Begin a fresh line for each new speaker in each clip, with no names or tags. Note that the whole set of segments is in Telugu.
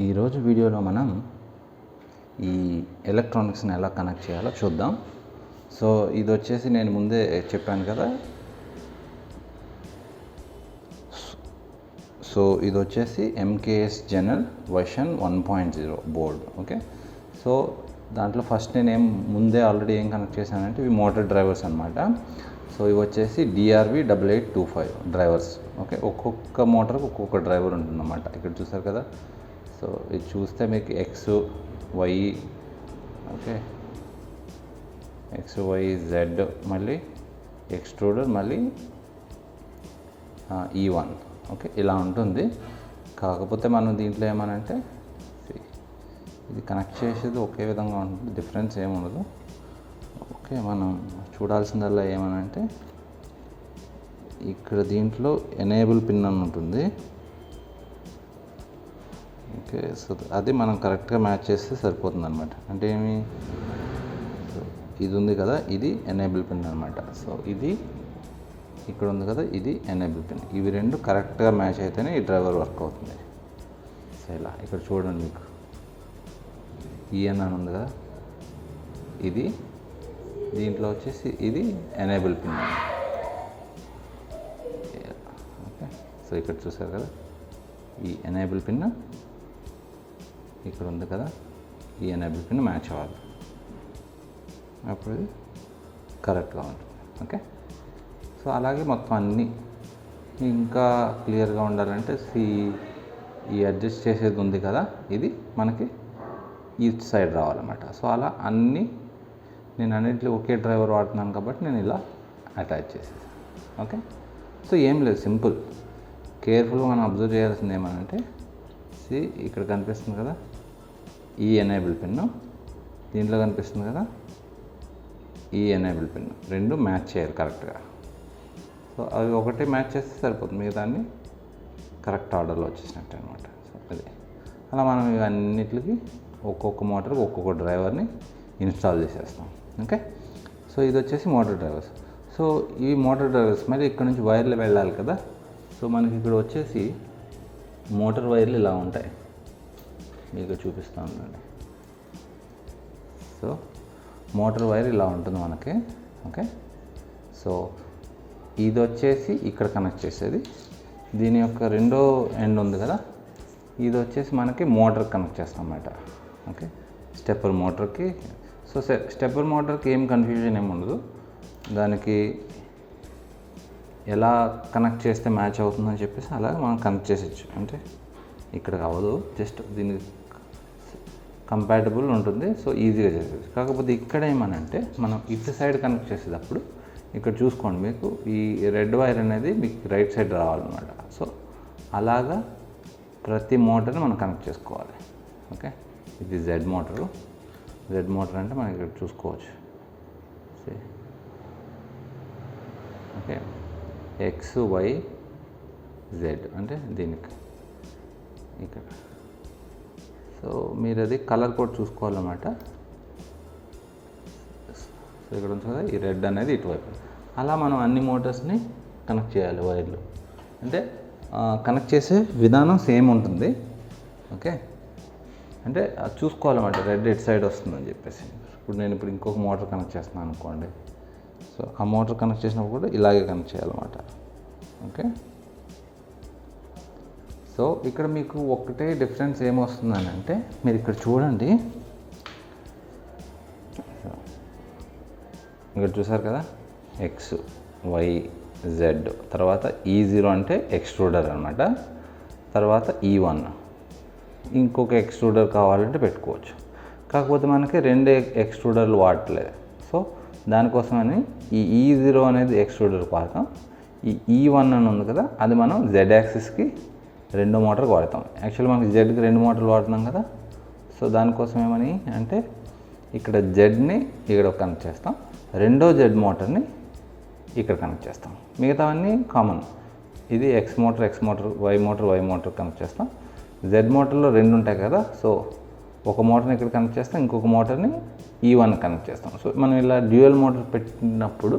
ఈరోజు వీడియోలో మనం ఈ ఎలక్ట్రానిక్స్ని ఎలా కనెక్ట్ చేయాలో చూద్దాం. సో ఇది వచ్చేసి నేను ముందే చెప్పాను కదా. సో ఇది వచ్చేసి MKS general version 1.0 board. Okay, so దాంట్లో ఫస్ట్ నేను ముందే ఆల్రెడీ ఏం కనెక్ట్ చేశానంటే ఇవి మోటార్ డ్రైవర్స్ అనమాట. సో ఇవి వచ్చేసి DRV 8825 డ్రైవర్స్. ఓకే, ఒక్కొక్క మోటార్కి ఒక్కొక్క డ్రైవర్ ఉంటుందన్నమాట. ఇక్కడ చూసారు కదా. సో ఇది చూస్తే మీకు X, Y, okay, X, Y, Z, మళ్ళీ ఎక్స్ట్రూడర్, మళ్ళీ E1. ఓకే, ఇలా ఉంటుంది. కాకపోతే మనం దీంట్లో ఏమనంటే ఇది కనెక్ట్ చేసేది ఒకే విధంగా ఉంటుంది, డిఫరెన్స్ ఏముండదు. ఓకే, మనం చూడాల్సిందల్లా ఏమనంటే ఇక్కడ దీంట్లో ఎనేబుల్ పిన్ అని ఉంటుంది. ఓకే, సో అది మనం కరెక్ట్గా మ్యాచ్ చేస్తే సరిపోతుంది అనమాట. అంటే ఏమి, ఇది ఉంది కదా, ఇది ఎనేబుల్ పిన్ అనమాట. సో ఇది ఇక్కడ ఉంది కదా, ఇది ఎనేబుల్ పిన్. ఇవి రెండు కరెక్ట్గా మ్యాచ్ అయితేనే ఈ డ్రైవర్ వర్క్ అవుతుంది. సో ఇలా ఇక్కడ చూడండి, మీకు EN అని ఉంది కదా, ఇది దీంట్లో వచ్చేసి ఇది ఎనేబుల్ పిన్. ఓకే, సో ఇక్కడ చూసారు కదా, ఈ ఎనేబుల్ పిన్ ఇక్కడ ఉంది కదా, ఈ ఎనేబుల్ పిన్ మ్యాచ్ అవ్వాలి, అప్పుడు ఇది కరెక్ట్గా ఉంటుంది. ఓకే, సో అలాగే మొత్తం అన్నీ ఇంకా క్లియర్గా ఉండాలంటే ఈ అడ్జస్ట్ చేసేది ఉంది కదా, ఇది మనకి ఈ సైడ్ రావాలన్నమాట. సో అలా అన్నీ నేను అన్నింటిలో ఒకే డ్రైవర్ వాడుతున్నాను కాబట్టి నేను ఇలా అటాచ్ చేసేసాను. ఓకే, సో ఏం లేదు, సింపుల్. కేర్ఫుల్గా మనం అబ్జర్వ్ చేయాల్సింది ఏమనంటే ఇక్కడ కనిపిస్తుంది కదా, ఈ ఎనేబుల్ పిన్, దీంట్లో కనిపిస్తుంది కదా, ఈ ఎనేబుల్ పిన్, రెండు మ్యాచ్ చేయాలి కరెక్ట్గా. సో అవి ఒకటే మ్యాచ్ చేస్తే సరిపోతుంది, మిగతాన్ని కరెక్ట్ ఆర్డర్లో వచ్చేసినట్టు అనమాట. సో అది అలా మనం ఇవన్నిటికి ఒక్కొక్క మోటార్కి ఒక్కొక్క డ్రైవర్ని ఇన్స్టాల్ చేసేస్తాం. ఓకే, సో ఇది వచ్చేసి మోటార్ డ్రైవర్స్. సో ఈ మోటార్ డ్రైవర్స్ మరి ఇక్కడ నుంచి వైర్లు వెళ్ళాలి కదా. సో మనకి ఇక్కడ వచ్చేసి మోటార్ వైర్లు ఇలా ఉంటాయి, మీకు చూపిస్తూ ఉండండి. సో మోటార్ వైర్ ఇలా ఉంటుంది మనకి. ఓకే, సో ఇది వచ్చేసి ఇక్కడ కనెక్ట్ చేసేది, దీని యొక్క రెండో ఎండ్ ఉంది కదా, ఇది వచ్చేసి మనకి మోటార్ కనెక్ట్ చేస్తాం అన్నమాట. ఓకే, స్టెప్పర్ మోటార్కి. సో స్టెప్పర్ మోటార్కి ఏం కన్ఫ్యూజన్ ఏమి ఉండదు, దానికి ఎలా కనెక్ట్ చేస్తే మ్యాచ్ అవుతుందని చెప్పేసి అలా మనం కనెక్ట్ చేసేయచ్చు. అంటే ఇక్కడ అవ్వదు, జస్ట్ దీనికి కంపాటబుల్ ఉంటుంది, సో ఈజీగా చేసేది. కాకపోతే ఇక్కడ ఏమనంటే మనం ఇటు సైడ్ కనెక్ట్ చేసేటప్పుడు ఇక్కడ చూసుకోండి, మీకు ఈ రెడ్ వైర్ అనేది మీకు రైట్ సైడ్ రావాలన్నమాట. సో అలాగా ప్రతి మోటార్ని మనం కనెక్ట్ చేసుకోవాలి. ఓకే, ఇది జెడ్ మోటారు. జెడ్ మోటార్ అంటే మనం ఇక్కడ చూసుకోవచ్చు. ఓకే, X, Y, Z అంటే దీనికి ఇక్కడ. సో మీరు అది కలర్ కోడ్ చూసుకోవాలన్నమాట. సో ఇక్కడ ఉంది కదా, ఈ రెడ్ అనేది ఇటువైపు. అలా మనం అన్ని మోటార్స్ని కనెక్ట్ చేయాలి వైర్లు. అంటే కనెక్ట్ చేసే విధానం సేమ్ ఉంటుంది. ఓకే, అంటే చూసుకోవాలన్నమాట, రెడ్ ఎట్ సైడ్ వస్తుందని చెప్పేసి. ఇప్పుడు నేను ఇంకొక మోటార్ కనెక్ట్ చేస్తున్నాను అనుకోండి. సో ఆ మోటార్ కనెక్ట్ చేసినప్పుడు కూడా ఇలాగే కనెక్ట్ చేయాలన్నమాట. ఓకే, సో ఇక్కడ మీకు ఒకటే డిఫరెన్స్ ఏమొస్తుందని అంటే, మీరు ఇక్కడ చూడండి, ఇక్కడ చూసారు కదా, X, Y, Z, తర్వాత E0 అంటే ఎక్స్ట్రూడర్ అనమాట, తర్వాత E1 ఇంకొక ఎక్స్ట్రూడర్ కావాలంటే పెట్టుకోవచ్చు. కాకపోతే మనకి రెండు ఎక్స్ట్రూడర్లు వాడట్లేదు. సో దానికోసమని ఈ E0 అనేది ఎక్స్ట్రూడర్ వాడతాం. ఈ E1 అని ఉంది కదా, అది మనం Z యాక్సిస్కి రెండో మోటార్కి వాడతాం. యాక్చువల్లీ మనకి జెడ్కి రెండు మోటార్లు వాడుతున్నాం కదా. సో దానికోసం ఏమని అంటే ఇక్కడ జెడ్ని ఇక్కడ కనెక్ట్ చేస్తాం, రెండో జెడ్ మోటార్ని ఇక్కడ కనెక్ట్ చేస్తాం. మిగతావన్నీ కామన్. ఇది X motor, Y motor connect చేస్తాం. జెడ్ మోటార్లో రెండు ఉంటాయి కదా. సో ఒక మోటార్ని ఇక్కడ కనెక్ట్ చేస్తాం, ఇంకొక మోటార్ని E1 కనెక్ట్ చేస్తాం. సో మనం ఇలా డ్యూయల్ మోటార్ పెట్టినప్పుడు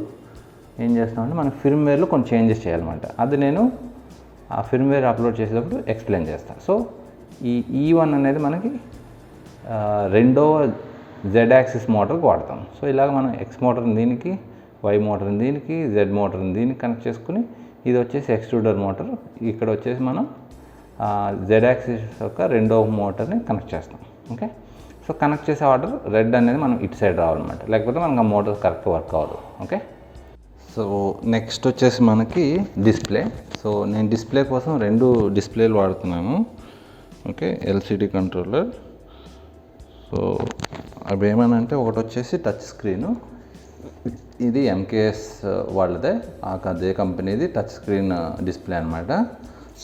ఏం చేస్తామంటే మనం ఫిర్మ్వేర్లో కొన్ని చేంజెస్ చేయాలన్నమాట. అది నేను ఆ ఫిర్మ్వేర్ అప్లోడ్ చేసేటప్పుడు ఎక్స్ప్లెయిన్ చేస్తాను. సో ఈ E1 అనేది మనకి రెండో జెడ్ యాక్సిస్ మోటార్కి వాడతాం. సో ఇలాగ మనం ఎక్స్ మోటార్ని దీనికి, వై మోటార్ని దీనికి, జెడ్ మోటార్ని దీనికి కనెక్ట్ చేసుకుని, ఇది వచ్చేసి ఎక్స్ట్రూడర్ మోటార్, ఇక్కడ వచ్చేసి మనం జెడ్ యాక్సిస్ యొక్క రెండో మోటార్ని కనెక్ట్ చేస్తాం. ఓకే, సో కనెక్ట్ చేసే ఆర్డర్ రెడ్ అనేది మనం ఇటు సైడ్ రావాలన్నమాట, లేకపోతే మనకు ఆ మోటార్ కరెక్ట్ వర్క్ అవ్వదు. ఓకే, సో నెక్స్ట్ వచ్చేసి మనకి డిస్ప్లే. సో నేను డిస్ప్లే కోసం 2 డిస్ప్లేలు వాడుతున్నాను. Okay, LCD controller. సో అవి ఏమనంటే ఒకటి వచ్చేసి టచ్ స్క్రీను, ఇది ఎంకేఎస్ వాళ్ళదే, అదే కంపెనీది టచ్ స్క్రీన్ డిస్ప్లే అనమాట.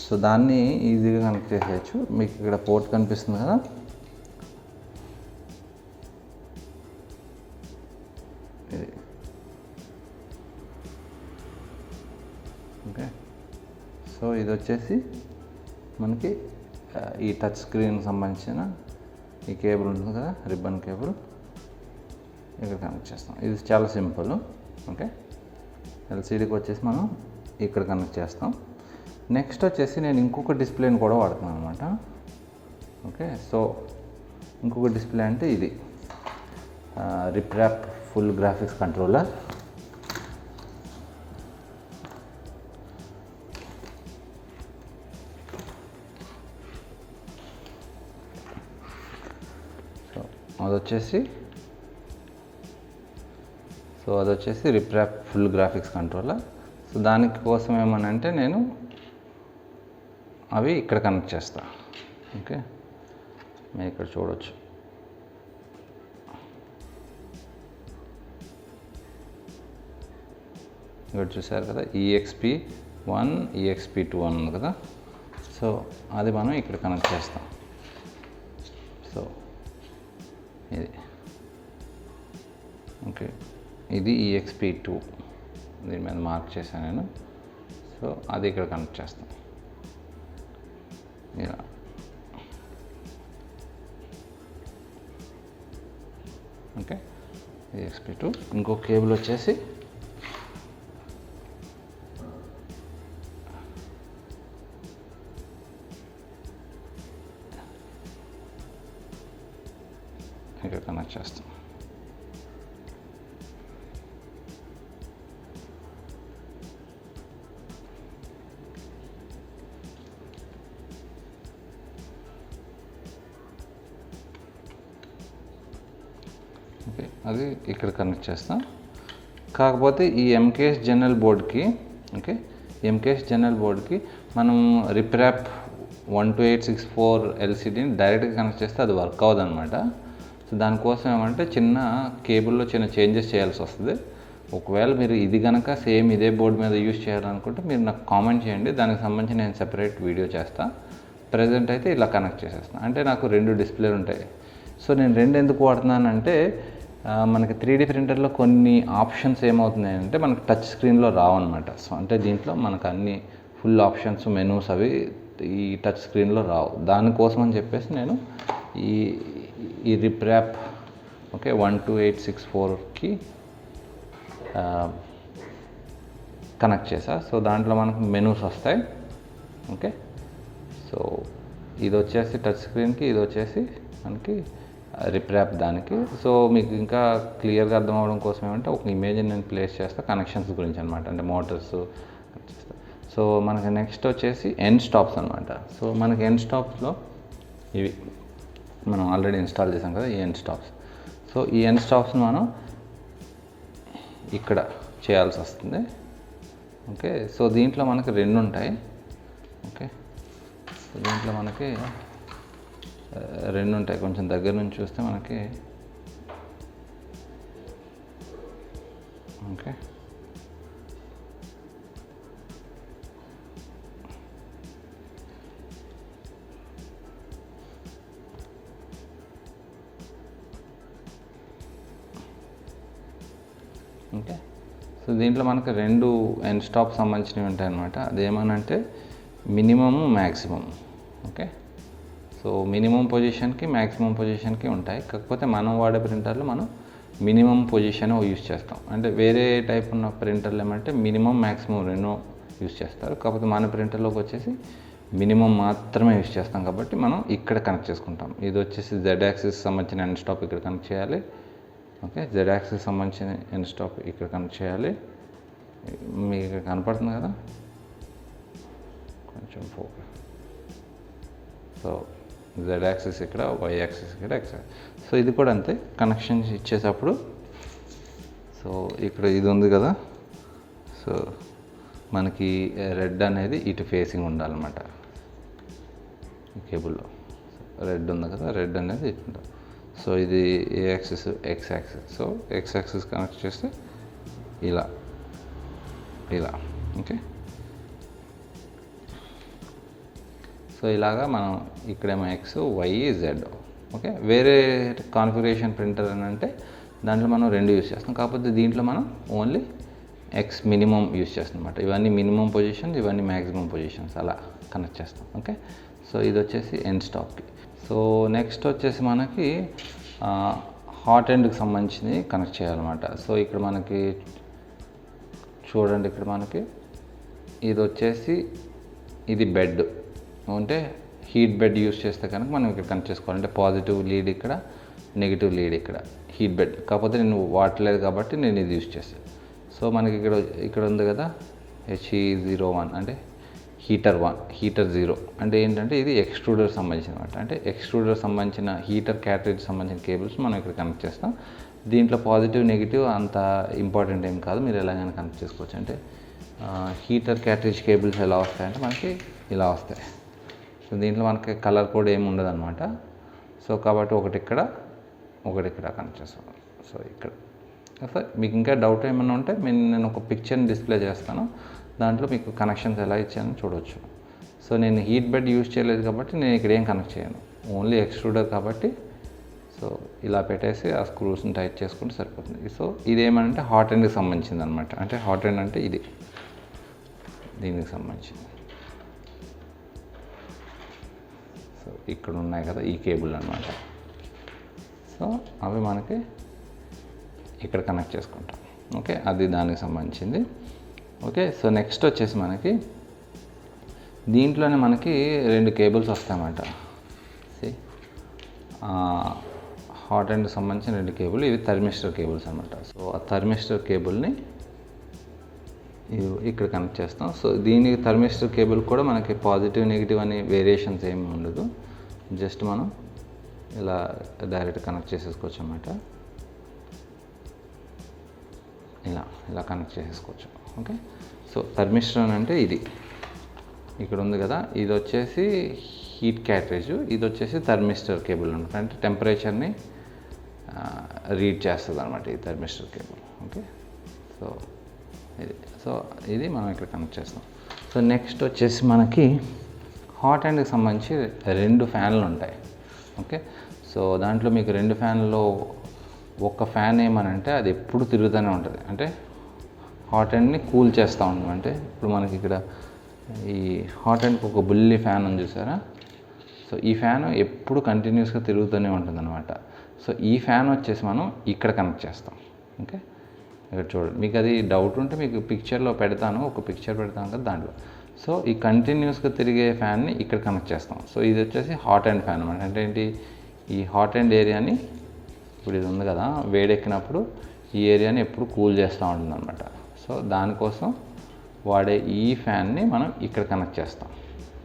సో దాన్ని ఈజీగా కనెక్ట్ చేసేయచ్చు. మీకు ఇక్కడ పోర్ట్ కనిపిస్తుంది కదా, ఇది. ఓకే, సో ఇది వచ్చేసి మనకి ఈ టచ్ స్క్రీన్కి సంబంధించిన ఈ కేబుల్ ఉంటుంది కదా, రిబ్బన్ కేబుల్, ఇక్కడ కనెక్ట్ చేస్తాం. ఇది చాలా సింపుల్. ఓకే, ఎల్సిడికి వచ్చేసి మనం ఇక్కడ కనెక్ట్ చేస్తాం. నెక్స్ట్ వచ్చేసి నేను ఇంకొక డిస్ప్లేని కూడా వాడుతున్నాను అనమాట. ఓకే, సో ఇంకొక డిస్ప్లే అంటే ఇది రిప్రాప్ ఫుల్ గ్రాఫిక్స్ కంట్రోలర్. అది వచ్చేసి రిప్రాప్ ఫుల్ గ్రాఫిక్స్ కంట్రోలర్. సో దానికి కోసం ఏమనంటే నేను అవి ఇక్కడ కనెక్ట్ చేస్తా. ఓకే, మీరు ఇక్కడ చూడవచ్చు. ఇక్కడ చూసారు కదా, EXP1 EXP2 అని ఉంది కదా. సో అది మనం ఇక్కడ కనెక్ట్ చేస్తాం. సో ఇది ఓకే, ఇది EXP2, దీని మీద మార్క్ చేశాను నేను. సో అది ఇక్కడ కనెక్ట్ చేస్తాం ఇలా. Okay, EXP2. ఇంకో కేబుల్ వచ్చేసి ఇక్కడ కనెక్ట్ చేస్తాం. ఓకే, అది ఇక్కడ కనెక్ట్ చేస్తాం. కాకపోతే ఈ ఎంకేఎస్ జనరల్ బోర్డ్కి, ఓకే, ఎంకేఎస్ జనరల్ బోర్డ్కి మనం రిప్రాప్ 12864 ఎల్సిడిని డైరెక్ట్గా కనెక్ట్ చేస్తే అది వర్క్ అవ్వదు అనమాట. సో దానికోసం ఏమంటే చిన్న కేబుల్లో చిన్న చేంజెస్ చేయాల్సి వస్తుంది. ఒకవేళ మీరు ఇది కనుక సేమ్ ఇదే బోర్డు మీద యూజ్ చేయాలనుకుంటే మీరు నాకు కామెంట్ చేయండి, దానికి సంబంధించి నేను సెపరేట్ వీడియో చేస్తాను. ప్రజెంట్ అయితే ఇలా కనెక్ట్ చేసేస్తాను. అంటే నాకు 2 డిస్ప్లేలు ఉంటాయి. సో నేను 2 ఎందుకు వాడుతున్నానంటే మనకి 3D ప్రింటర్లో కొన్ని ఆప్షన్స్ ఏమవుతున్నాయంటే మనకి టచ్ స్క్రీన్లో రావన్నమాట. సో అంటే దీంట్లో మనకు అన్ని ఫుల్ ఆప్షన్స్, మెనూస్ అవి ఈ టచ్ స్క్రీన్లో రావు. దానికోసం అని చెప్పేసి నేను ఈ రిప్రాప్ ఓకే 12864కి కనెక్ట్ చేసా. సో దాంట్లో మనకు మెనూస్ వస్తాయి. ఓకే, సో ఇది వచ్చేసి టచ్ స్క్రీన్కి, ఇది వచ్చేసి మనకి రిప్రాప్ దానికి. సో మీకు ఇంకా క్లియర్గా అర్థం అవ్వడం కోసం ఏమంటే ఒక ఇమేజ్ని నేను ప్లేస్ చేస్తా కనెక్షన్స్ గురించి అనమాట, అంటే మోటార్స్. సో మనకి నెక్స్ట్ వచ్చేసి ఎండ్ స్టాప్స్ అనమాట. సో మనకి ఎండ్ స్టాప్స్లో ఇవి మనం ఆల్రెడీ ఇన్స్టాల్ చేసాం కదా, ఈ ఎండ్ స్టాప్స్. సో ఈ ఎండ్ స్టాప్స్ని మనం ఇక్కడ చేయాల్సి వస్తుంది. ఓకే, సో దీంట్లో మనకి 2 ఉంటాయి. ఓకే, సో దీంట్లో మనకి 2 ఉంటాయి. కొంచెం దగ్గర నుంచి చూస్తే మనకి ఓకే ఓకే సో దీంట్లో మనకు 2 ఎండ్ స్టాప్ సంబంధించినవి ఉంటాయి అన్నమాట. అదేమనంటే minimum, maximum. Okay, so minimum పొజిషన్కి, మ్యాక్సిమం పొజిషన్కి ఉంటాయి. కాకపోతే మనం వాడే ప్రింటర్లో మనం మినిమం పొజిషన్ యూజ్ చేస్తాం. అంటే వేరే టైప్ ఉన్న ప్రింటర్లు ఏమంటే మినిమం, మ్యాక్సిమం 2 యూజ్ చేస్తారు. కాకపోతే మన ప్రింటర్లోకి వచ్చేసి మినిమం మాత్రమే యూస్ చేస్తాం కాబట్టి మనం ఇక్కడ కనెక్ట్ చేసుకుంటాం. ఇది వచ్చేసి జెడ్ యాక్సిస్ సంబంధించిన ఎండ్ స్టాప్ ఇక్కడ కనెక్ట్ చేయాలి. ఓకే, జెడ్ యాక్సిస్ సంబంధించిన ఎండ్ స్టాప్ ఇక్కడ కనెక్ట్ చేయాలి. మీకు ఇక్కడ కనపడుతుంది కదా, కొంచెం ఫోకస్. సో జెడ్ యాక్సిస్ ఇక్కడ, వై యాక్సిస్ ఇక్కడ, ఎక్స్ యాక్సిస్. సో ఇది కూడా అంతే, కనెక్షన్స్ ఇచ్చేటప్పుడు. సో ఇక్కడ ఇది ఉంది కదా, సో మనకి రెడ్ అనేది ఇటు ఫేసింగ్ ఉండాలన్నమాట ఈ కేబుల్లో. రెడ్ ఉంది కదా, రెడ్ అనేది ఇటు ఉండాలి. సో ఇది ఏ axis, X axis. So X axis connect చేస్తే ఇలా ఇలా. ఓకే, సో ఇలాగా మనం ఇక్కడేమో ఎక్స్, వై, జెడ్. ఓకే, వేరే కాన్ఫిగరేషన్ ప్రింటర్ అని అంటే దాంట్లో మనం 2 యూస్ చేస్తాం. కాకపోతే దీంట్లో మనం ఓన్లీ ఎక్స్ మినిమం యూస్ చేస్తాం అనమాట. ఇవన్నీ మినిమం పొజిషన్స్, ఇవన్నీ మ్యాక్సిమం పొజిషన్స్, అలా కనెక్ట్ చేస్తాం. ఓకే, సో ఇది వచ్చేసి ఎండ్ స్టాప్కి. సో నెక్స్ట్ వచ్చేసి మనకి హాట్ ఎండ్కి సంబంధించి కనెక్ట్ చేయాలన్నమాట. సో ఇక్కడ మనకి చూడండి, ఇక్కడ మనకి ఇది వచ్చేసి ఇది బెడ్ అంటే హీట్ బెడ్ యూస్ చేస్తే కనుక మనం ఇక్కడ కనెక్ట్ చేసుకోవాలి. అంటే పాజిటివ్ లీడ్ ఇక్కడ, నెగిటివ్ లీడ్ ఇక్కడ, హీట్ బెడ్. కాకపోతే నేను వాడలేదు కాబట్టి నేను ఇది యూస్ చేస్తాను. సో మనకి ఇక్కడ ఉంది కదా HE01 అంటే హీటర్ 1, హీటర్ 0 అంటే ఏంటంటే ఇది ఎక్స్ట్రూడర్ సంబంధించిన అనమాట. అంటే ఎక్స్ట్రూడర్ సంబంధించిన హీటర్ క్యాటరేజ్ సంబంధించిన కేబుల్స్ మనం ఇక్కడ కనెక్ట్ చేస్తాం. దీంట్లో పాజిటివ్ నెగిటివ్ అంత ఇంపార్టెంట్ ఏం కాదు, మీరు ఎలాగైనా కనెక్ట్ చేసుకోవచ్చు. అంటే హీటర్ క్యాటరేజ్ కేబుల్స్ ఎలా వస్తాయంటే మనకి ఇలా వస్తాయి. సో దీంట్లో మనకి కలర్ కోడ్ ఏమి ఉండదు అనమాట. సో కాబట్టి ఒకటి ఇక్కడ కనెక్ట్ చేస్తాం. సో ఇక్కడ సార్ మీకు ఇంకా డౌట్ ఏమైనా ఉంటే నేను ఒక పిక్చర్ని డిస్ప్లే చేస్తాను, దాంట్లో మీకు కనెక్షన్స్ ఎలా ఇచ్చానో చూడవచ్చు. సో నేను హీట్ బెడ్ యూజ్ చేయలేదు కాబట్టి నేను ఇక్కడ ఏం కనెక్ట్ చేయను, ఓన్లీ ఎక్స్ట్రూడర్ కాబట్టి. సో ఇలా పెట్టేసి ఆ స్క్రూస్ని టైట్ చేసుకుంటే సరిపోతుంది. సో ఇదేమంటే హాట్ ఎండ్కి సంబంధించింది అనమాట. అంటే హాట్ ఎండ్ అంటే ఇది దీనికి సంబంధించింది. సో ఇక్కడ ఉన్నాయి కదా ఈ కేబుల్ అనమాట. సో అవి మనకి ఇక్కడ కనెక్ట్ చేసుకుంటాం. ఓకే, అది దానికి సంబంధించింది. ఓకే, సో నెక్స్ట్ వచ్చేసి మనకి దీంట్లోనే మనకి 2 కేబుల్స్ వస్తాయన్నమాట. హాట్ ఎండ్కి సంబంధించిన 2 కేబుల్, ఇవి థర్మిస్టర్ కేబుల్స్ అనమాట. సో ఆ థర్మిస్టర్ కేబుల్ని ఇక్కడ కనెక్ట్ చేస్తాం. సో దీనికి థర్మిస్టర్ కేబుల్ కూడా మనకి పాజిటివ్ నెగిటివ్ అని వేరియేషన్స్ ఏమి ఉండదు, జస్ట్ మనం ఇలా డైరెక్ట్ కనెక్ట్ చేసేసుకోవచ్చు అన్నమాట. ఇలా కనెక్ట్ చేసేసుకోవచ్చు. ఓకే, సో థర్మిస్టర్ అంటే ఇది ఇక్కడ ఉంది కదా, ఇది వచ్చేసి హీట్ క్యాటరేజ్, ఇది వచ్చేసి థర్మిస్టర్ కేబుల్ అనమాట. అంటే టెంపరేచర్ని రీడ్ చేస్తుంది అనమాట ఈ థర్మిస్టర్ కేబుల్. ఓకే, సో ఇది మనం ఇక్కడ కనెక్ట్ చేస్తాం. సో నెక్స్ట్ వచ్చేసి మనకి హాట్ ఎండ్కి సంబంధించి 2 ఫ్యాన్లు ఉంటాయి. ఓకే, సో దాంట్లో మీకు 2 ఫ్యాన్లలో ఒక ఫ్యాన్ ఏమనంటే అది ఎప్పుడు తిరుగుతూనే ఉంటుంది. అంటే హాట్ ఎండ్ని కూల్ చేస్తూ ఉంటుంది. అంటే ఇప్పుడు మనకి ఇక్కడ ఈ హాట్ ఎండ్కి ఒక బుల్లి ఫ్యాన్ ఉంది చూసారా. సో ఈ ఫ్యాన్ ఎప్పుడు కంటిన్యూస్గా తిరుగుతూనే ఉంటుంది అనమాట. సో ఈ ఫ్యాన్ వచ్చేసి మనం ఇక్కడ కనెక్ట్ చేస్తాం. ఓకే, ఇక్కడ చూడండి, మీకు అది డౌట్ ఉంటే మీకు పిక్చర్లో పెడతాను, ఒక పిక్చర్ పెడతాను కదా దాంట్లో. సో ఈ కంటిన్యూస్గా తిరిగే ఫ్యాన్ని ఇక్కడ కనెక్ట్ చేస్తాం. సో ఇది వచ్చేసి హాట్ ఎండ్ ఫ్యాన్ అనమాట. అంటే ఏంటి, ఈ హాట్ ఎండ్ ఏరియాని ఇప్పుడు ఇది ఉంది కదా, వేడెక్కినప్పుడు ఈ ఏరియాని ఎప్పుడు కూల్ చేస్తూ ఉంటుంది అనమాట. సో దానికోసం వాడే ఈ ఫ్యాన్ని మనం ఇక్కడ కనెక్ట్ చేస్తాం.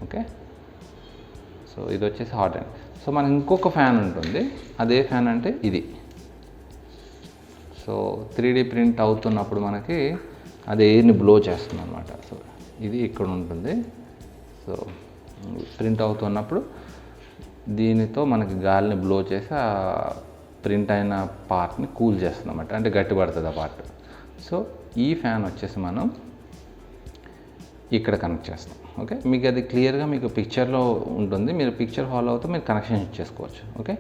ఓకే, సో ఇది వచ్చేసి హాట్ ఎండ్. సో మనకి ఇంకొక ఫ్యాన్ ఉంటుంది, అదే ఫ్యాన్ అంటే ఇది. సో 3D ప్రింట్ అవుతున్నప్పుడు మనకి అది ఎయిర్ని బ్లో చేస్తుంది అనమాట. సో ఇది ఇక్కడ ఉంటుంది. సో ప్రింట్ అవుతున్నప్పుడు దీనితో మనకి గాలిని బ్లో చేసి ఆ ప్రింట్ అయిన పార్ట్ని కూల్ చేస్తుంది అన్నమాట. అంటే గట్టిపడుతుంది ఆ పార్ట్. సో ఈ ఫ్యాన్ వచ్చేసి మనం ఇక్కడ కనెక్ట్ చేస్తాం. ఓకే, మీకు అది క్లియర్గా మీకు పిక్చర్లో ఉంటుంది, మీరు పిక్చర్ ఫాలో అవుతూ మీరు కనెక్షన్ ఇచ్చేసుకోవచ్చు. ఓకే,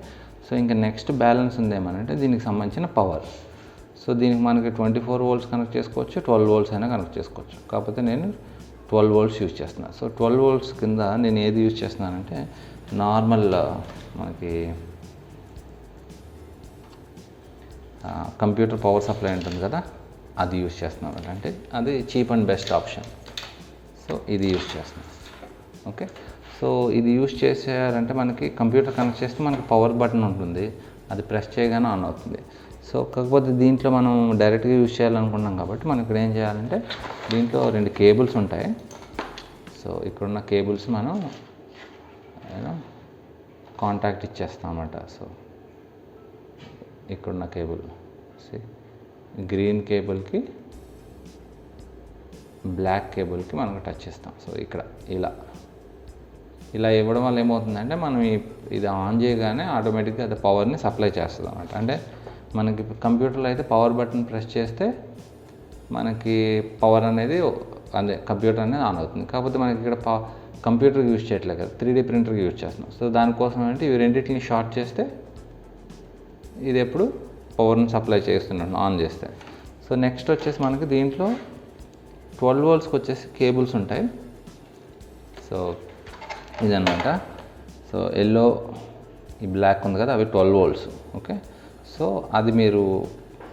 సో ఇంకా నెక్స్ట్ బ్యాలెన్స్ ఉంది ఏమనంటే దీనికి సంబంధించిన పవర్. సో దీనికి మనకి 24 volts కనెక్ట్ చేసుకోవచ్చు, 12 volts అయినా కనెక్ట్ చేసుకోవచ్చు. కాకపోతే నేను 12 volts యూజ్ చేస్తున్నాను. సో 12 volts కింద నేను ఏది యూజ్ చేస్తున్నానంటే నార్మల్ మనకి కంప్యూటర్ పవర్ సప్లై ఉంటుంది కదా, అది యూజ్ చేస్తున్నాను. అంటే అది cheap and best option. So ఇది యూజ్ చేస్తున్నాను. ఓకే, సో ఇది యూజ్ చేసేయాలంటే మనకి కంప్యూటర్ కనెక్ట్ చేస్తే మనకి పవర్ బటన్ ఉంటుంది, అది ప్రెస్ చేయగానే ఆన్ అవుతుంది. సో కాకపోతే దీంట్లో మనం డైరెక్ట్గా యూజ్ చేయాలనుకున్నాం కాబట్టి మనం ఇక్కడ ఏం చేయాలంటే దీంట్లో 2 కేబుల్స్ ఉంటాయి. సో ఇక్కడున్న కేబుల్స్ మనం కాంటాక్ట్ ఇచ్చేస్తాం అన్నమాట. సో ఇక్కడున్న కేబుల్ గ్రీన్ కేబుల్కి బ్లాక్ కేబుల్కి మనం టచ్ చేస్తాం. సో ఇక్కడ ఇలా ఇవ్వడం వల్ల ఏమవుతుందంటే మనం ఇది ఆన్ చేయగానే ఆటోమేటిక్గా అది పవర్ని సప్లై చేస్తుంది అన్నమాట. అంటే మనకి కంప్యూటర్లో అయితే పవర్ బటన్ ప్రెస్ చేస్తే మనకి పవర్ అనేది అదే కంప్యూటర్ అనేది ఆన్ అవుతుంది. కాకపోతే మనకి ఇక్కడ కంప్యూటర్కి యూజ్ చేయట్లేదు కదా, 3D ప్రింటర్కి యూజ్ చేస్తున్నాం. సో దానికోసం అంటే ఇవి రెండింటిని షార్ట్ చేస్తే ఇది ఎప్పుడు పవర్ని సప్లై చేస్తున్నాను ఆన్ చేస్తే. సో నెక్స్ట్ వచ్చేసి మనకి దీంట్లో 12 voltsకి వచ్చేసి కేబుల్స్ ఉంటాయి. సో ఇదనమాట. సో ఎల్లో ఈ బ్లాక్ ఉంది కదా, అవి 12 volts. ఓకే, సో అది మీరు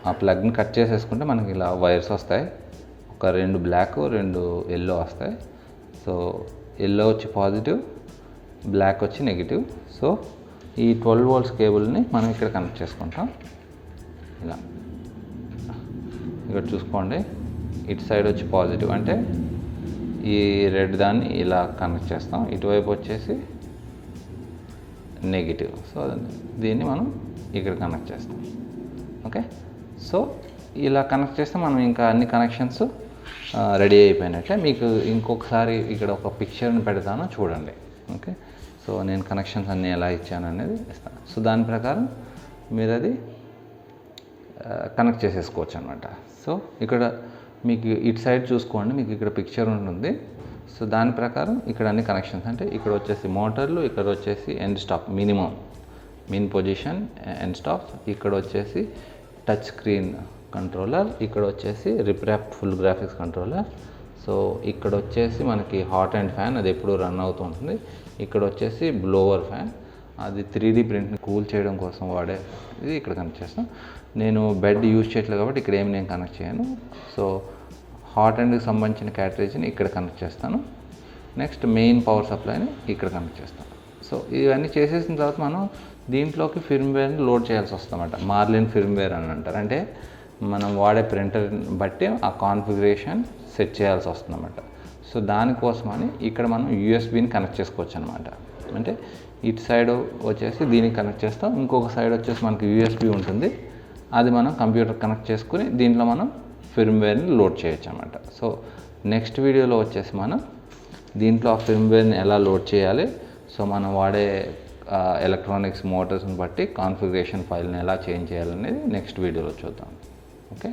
ఆ ప్లగ్ని కట్ చేసేసుకుంటే మనకి ఇలా వైర్స్ వస్తాయి. ఒక 2 బ్లాక్ 2 ఎల్లో వస్తాయి. సో ఎల్లో వచ్చి పాజిటివ్, బ్లాక్ వచ్చి నెగిటివ్. సో ఈ 12 volts కేబుల్ని మనం ఇక్కడ కనెక్ట్ చేసుకుంటాం. ఇలా ఇక్కడ చూసుకోండి, ఇటు సైడ్ వచ్చి పాజిటివ్ అంటే ఈ రెడ్ దాన్ని ఇలా కనెక్ట్ చేస్తాం, ఇటువైపు వచ్చేసి నెగిటివ్. సో దీన్ని మనం ఇక్కడ కనెక్ట్ చేస్తాం. ఓకే, సో ఇలా కనెక్ట్ చేస్తే మనం ఇంకా అన్ని కనెక్షన్స్ రెడీ అయిపోయినట్టే. మీకు ఇంకొకసారి ఇక్కడ ఒక పిక్చర్ని పెడతాను చూడండి. ఓకే, సో నేను కనెక్షన్స్ అన్నీ ఎలా ఇచ్చాను అనేది ఇస్తాను. సో దాని ప్రకారం మీరు అది కనెక్ట్ చేసేసుకోవచ్చు అనమాట. సో ఇక్కడ మీకు ఇటు సైడ్ చూసుకోండి, మీకు ఇక్కడ పిక్చర్ ఉంటుంది. సో దాని ప్రకారం ఇక్కడ అన్ని కనెక్షన్స్ అంటే ఇక్కడ వచ్చేసి మోటార్లు, ఇక్కడ వచ్చేసి ఎండ్ స్టాప్ మిన్ పొజిషన్ ఎండ్ స్టాప్, ఇక్కడ వచ్చేసి టచ్ స్క్రీన్ కంట్రోలర్, ఇక్కడ వచ్చేసి రిప్రాప్ ఫుల్ గ్రాఫిక్స్ కంట్రోలర్. సో ఇక్కడ వచ్చేసి మనకి హాట్ అండ్ ఫ్యాన్, అది ఎప్పుడు రన్ అవుతూ ఉంటుంది. ఇక్కడ వచ్చేసి బ్లోవర్ ఫ్యాన్, అది 3D ప్రింట్ని కూల్ చేయడం కోసం వాడే ఇది ఇక్కడ కనెక్ట్ చేస్తాం. నేను బెడ్ యూజ్ చేయట్లేదు కాబట్టి ఇక్కడ ఏమి నేను కనెక్ట్ చేయను. సో హాట్ అండ్కి సంబంధించిన క్యాటరేజ్ని ఇక్కడ కనెక్ట్ చేస్తాను. నెక్స్ట్ మెయిన్ పవర్ సప్లైని ఇక్కడ కనెక్ట్ చేస్తాను. సో ఇవన్నీ చేసేసిన తర్వాత మనం దీంట్లోకి ఫిర్మ్వేర్ని లోడ్ చేయాల్సి వస్తుందన్నమాట. మార్లిన్ ఫిర్మ్వేర్ అని అంటారు. అంటే మనం వాడే ప్రింటర్ని బట్టి ఆ కాన్ఫిగరేషన్ సెట్ చేయాల్సి వస్తుందన్నమాట. సో దానికోసమని ఇక్కడ మనం యూఎస్బీని కనెక్ట్ చేసుకోవచ్చు అనమాట. అంటే ఇటు సైడ్ వచ్చేసి దీనికి కనెక్ట్ చేస్తాం, ఇంకొక సైడ్ వచ్చేసి మనకి యూఎస్బీ ఉంటుంది, అది మనం కంప్యూటర్ కనెక్ట్ చేసుకుని దీంట్లో మనం ఫిర్మ్వేర్ని లోడ్ చేయొచ్చు అనమాట. సో నెక్స్ట్ వీడియోలో వచ్చేసి మనం దీంట్లో ఆ ఫిర్మ్వేర్ని ఎలా లోడ్ చేయాలి, సో మనం వాడే ఎలక్ట్రానిక్స్ మోటార్స్ని బట్టి కాన్ఫిగరేషన్ ఫైల్ని ఎలా చేంజ్ చేయాలనేది నెక్స్ట్ వీడియోలో చూద్దాం. ఓకే.